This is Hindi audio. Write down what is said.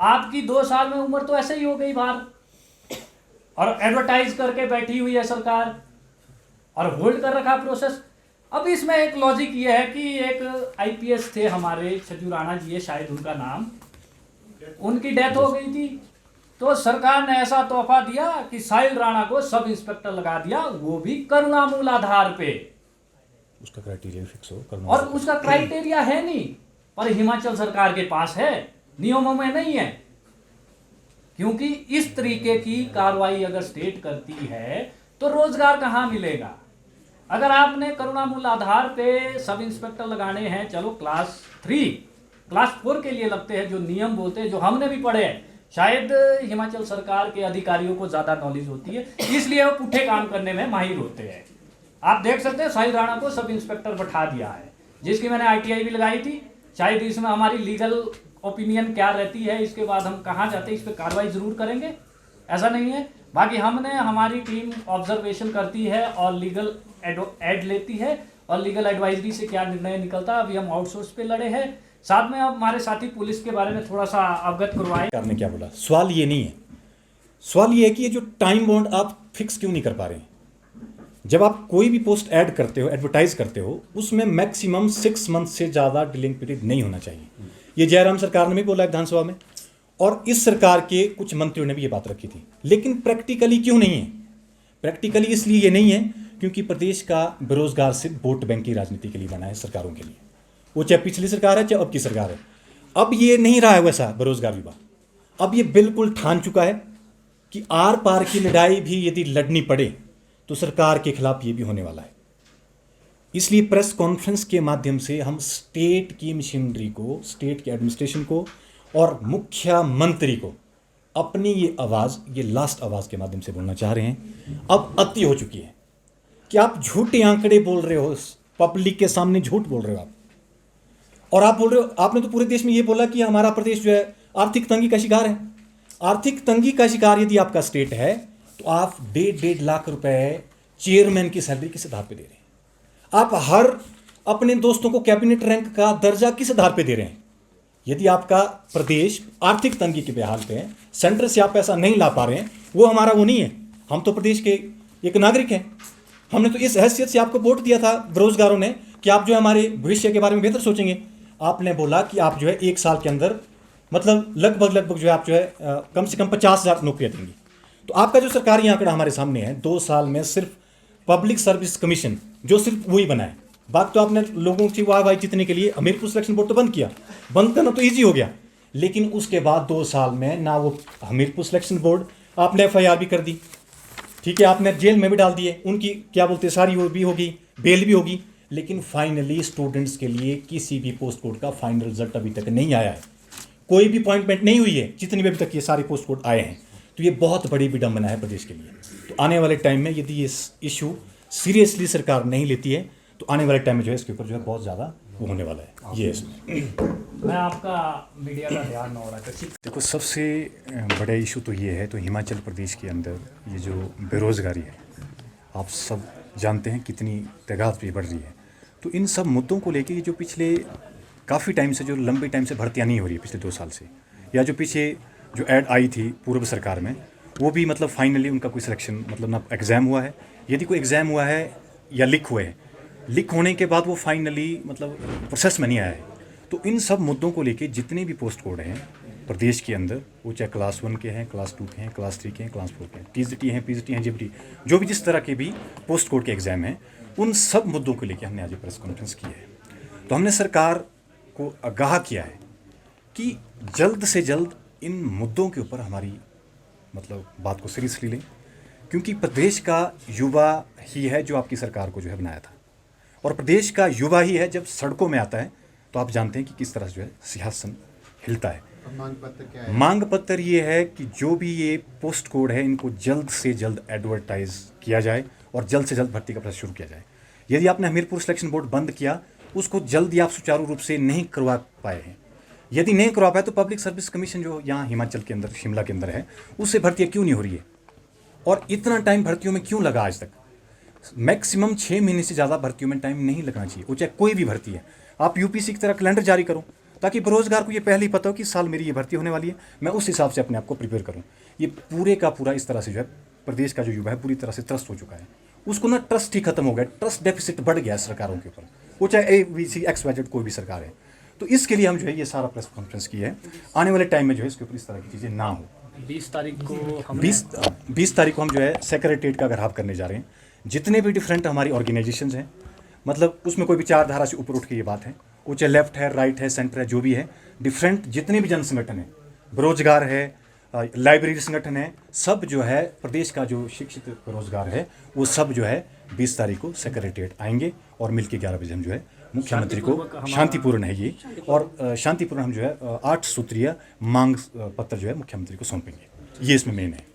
आपकी 2 साल में उम्र तो ऐसे ही हो गई बाहर, और एडवर्टाइज करके बैठी हुई है सरकार और होल्ड कर रखा प्रोसेस। अब इसमें एक लॉजिक ये है कि एक आईपीएस थे हमारे, छज्जू राणा जी है शायद उनका नाम, उनकी डेथ हो गई थी, तो सरकार ने ऐसा तोहफा दिया कि साहिल राणा को सब इंस्पेक्टर लगा दिया, वो भी करुणामूल आधार पे। उसका क्राइटेरिया फिक्स हो, और उसका क्राइटेरिया है नहीं, पर हिमाचल सरकार के पास है, नियमों में नहीं है। क्योंकि इस तरीके की कार्रवाई अगर स्टेट करती है तो रोजगार कहां मिलेगा। अगर आपने करुणामूल आधार पे सब इंस्पेक्टर लगाने हैं, चलो क्लास 3 क्लास 4 के लिए लगते हैं, जो नियम बोलते हैं, जो हमने भी पढ़े हैं। शायद हिमाचल सरकार के अधिकारियों को ज्यादा नॉलेज होती है, इसलिए वो पुट्ठे काम करने में माहिर होते हैं। आप देख सकते हैं साहिल राणा को सब इंस्पेक्टर बैठा दिया है, जिसकी मैंने आईटीआई भी लगाई थी। शायद इसमें हमारी लीगल ओपिनियन क्या रहती है, इसके बाद हम कहाँ जाते हैं, इस पर कार्रवाई जरूर करेंगे, ऐसा नहीं है। बाकी हमारी टीम ऑब्जर्वेशन करती है और लीगल एड लेती है, और लीगल एडवाइजरी से क्या निर्णय निकलता है। अभी हम आउटसोर्स पे लड़े हैं, साथ में अब हमारे साथी पुलिस के बारे में थोड़ा सा अवगत करवाए। सरकार ने क्या बोला, सवाल ये नहीं है। सवाल ये है कि ये जो टाइम बॉन्ड आप फिक्स क्यों नहीं कर पा रहे हैं। जब आप कोई भी पोस्ट ऐड करते हो, एडवर्टाइज करते हो, उसमें मैक्सिमम 6 मंथ से ज़्यादा डिलिंग पीरियड नहीं होना चाहिए। ये जयराम सरकार ने भी बोला विधानसभा में, और इस सरकार के कुछ मंत्रियों ने भी ये बात रखी थी। लेकिन प्रैक्टिकली क्यों नहीं है? प्रैक्टिकली इसलिए ये नहीं है क्योंकि प्रदेश का बेरोजगार सिर्फ वोट बैंक की राजनीति के लिए बना है, सरकारों के लिए, वो चाहे पिछली सरकार है चाहे अब की सरकार है। अब ये नहीं रहा है वैसा बेरोजगार विवाह। अब ये बिल्कुल ठान चुका है कि आर पार की लड़ाई भी यदि लड़नी पड़े तो सरकार के खिलाफ ये भी होने वाला है। इसलिए प्रेस कॉन्फ्रेंस के माध्यम से हम स्टेट की मशीनरी को, स्टेट के एडमिनिस्ट्रेशन को और मुख्यमंत्री को अपनी ये आवाज़, ये लास्ट आवाज़ के माध्यम से बोलना चाह रहे हैं। अब अति हो चुकी है कि आप झूठे आंकड़े बोल रहे हो, पब्लिक के सामने झूठ बोल रहे हो आप, और आप बोल रहे हो, आपने तो पूरे देश में ये बोला कि हमारा प्रदेश जो है आर्थिक तंगी का शिकार है। आर्थिक तंगी का शिकार यदि आपका स्टेट है तो आप 1.5 लाख रुपए चेयरमैन की सैलरी किस आधार पे दे रहे हैं? आप हर अपने दोस्तों को कैबिनेट रैंक का दर्जा किस आधार पे दे रहे हैं? यदि आपका प्रदेश आर्थिक तंगी के बेहाल पे है, सेंटर से आप पैसा नहीं ला पा रहे हैं, वो हमारा वो नहीं है। हम तो प्रदेश के एक नागरिक हैं। हमने तो इस हैसियत से आपको वोट दिया था बेरोजगारों ने कि आप जो है हमारे भविष्य के बारे में बेहतर सोचेंगे। आपने बोला कि आप जो है 1 साल के अंदर मतलब लगभग जो है आप जो है कम से कम 50,000 नौकरियाँ देंगी। तो आपका जो सरकारी आंकड़ा हमारे सामने है, 2 साल में सिर्फ पब्लिक सर्विस कमीशन जो सिर्फ वही बना है। बात तो आपने लोगों की वाहवाही जीतने के लिए हमीरपुर सिलेक्शन बोर्ड तो बंद किया, बंद करना तो ईजी हो गया, लेकिन उसके बाद 2 साल में ना वो हमीरपुर सिलेक्शन बोर्ड, आपने FIR भी कर दी, ठीक है, आपने जेल में भी डाल दिए, उनकी क्या बोलते सारी वो भी होगी, बेल भी होगी, लेकिन फाइनली स्टूडेंट्स के लिए किसी भी पोस्ट कोड का फाइनल रिजल्ट अभी तक नहीं आया है। कोई भी अपॉइंटमेंट नहीं हुई है, जितनी भी अभी तक ये सारे पोस्ट कोड आए हैं। तो ये बहुत बड़ी विडंबना है प्रदेश के लिए। तो आने वाले टाइम में यदि ये इशू सीरियसली सरकार नहीं लेती है तो आने वाले टाइम में जो है इसके ऊपर जो है बहुत ज़्यादा वो होने वाला है। ये इसमें मैं आपका मीडिया का ध्यान न हो रहा है। देखो, सबसे बड़ा इशू तो ये है, तो हिमाचल प्रदेश के अंदर ये जो बेरोज़गारी है, आप सब जानते हैं कितनी तादाद पे बढ़ रही है। तो इन सब मुद्दों को लेके ये जो पिछले काफ़ी टाइम से, जो लंबे टाइम से भर्तियाँ नहीं हो रही है पिछले 2 साल से, या जो पीछे जो ऐड आई थी पूर्व सरकार में, वो भी मतलब फाइनली उनका कोई सिलेक्शन मतलब ना एग्ज़ाम हुआ है, यदि कोई एग्ज़ाम हुआ है या लिख हुए हैं, लिख होने के बाद वो फाइनली मतलब प्रोसेस में नहीं आया है। तो इन सब मुद्दों को लेके जितने भी पोस्ट कोड हैं प्रदेश के अंदर, वो चाहे क्लास 1 के हैं, क्लास 2 के हैं, क्लास 3 के हैं, क्लास 4 के हैं, TGT हैं, PGT हैं, JBT, जो भी जिस तरह के भी पोस्ट कोड के एग्ज़ाम हैं, उन सब मुद्दों को लेके हमने आज प्रेस कॉन्फ्रेंस की है। तो हमने सरकार को आगाह किया है कि जल्द से जल्द इन मुद्दों के ऊपर हमारी मतलब बात को सीरियसली लें, क्योंकि प्रदेश का युवा ही है जो आपकी सरकार को जो है बनाया था, और प्रदेश का युवा ही है जब सड़कों में आता है तो आप जानते हैं कि किस तरह से जो है सिंहासन हिलता है। मांग पत्र क्या है? मांग पत्र ये है कि जो भी ये पोस्ट कोड है इनको जल्द से जल्द एडवर्टाइज किया जाए और जल्द से जल्द भर्ती का प्रोसेस शुरू किया जाए। यदि आपने हमीरपुर सिलेक्शन बोर्ड बंद किया, उसको जल्दी आप सुचारू रूप से नहीं करवा पाए हैं, यदि नहीं करवा पाए तो पब्लिक सर्विस कमीशन जो यहाँ हिमाचल के अंदर, शिमला के अंदर है, उससे भर्तियाँ क्यों नहीं हो रही है, और इतना टाइम भर्तियों में क्यों लगा आज तक? मैक्सिमम 6 महीने से ज़्यादा भर्तियों में टाइम नहीं लगना चाहिए, वो चाहे कोई भी भर्ती है। आप UPSC की तरह कैलेंडर जारी करो, ताकि बेरोजगार को ये पहले ही पता हो कि इस साल मेरी ये भर्ती होने वाली है, मैं उस हिसाब से अपने आप को प्रिपेयर करूँ। ये पूरे का पूरा इस तरह से जो है प्रदेश का जो युवा है पूरी तरह से त्रस्त हो चुका है। उसको ना ट्रस्ट ही खत्म हो गया, ट्रस्ट डेफिसिट बढ़ गया है सरकारों के ऊपर, वो चाहे XYZ कोई भी सरकार है। तो इसके लिए हम जो है ये सारा प्रेस कॉन्फ्रेंस की है। आने वाले टाइम में जो है इसके ऊपर इस तरह की चीज़ें ना हो। 20 तारीख को हम 20 तारीख को हम जो है सेक्रेटरीट का घेराव करने जा रहे हैं। जितने भी डिफरेंट हमारी ऑर्गेनाइजेशंस हैं, मतलब उसमें कोई भी विचारधारा से ऊपर उठ के ये बात है, वो चाहे लेफ्ट है, राइट है, सेंटर है, जो भी है, डिफरेंट जितने भी जन संगठन हैं, बेरोजगार है, लाइब्रेरी संगठन है, सब जो है प्रदेश का जो शिक्षित बेरोजगार है वो सब जो है 20 तारीख को सेक्रेटरीट आएंगे और मिल के 11 बजे हम जो है मुख्यमंत्री को, शांतिपूर्ण है ये, और शांतिपूर्ण हम जो है 8 सूत्रीय मांग पत्र जो है मुख्यमंत्री को सौंपेंगे। ये इसमें मेन है।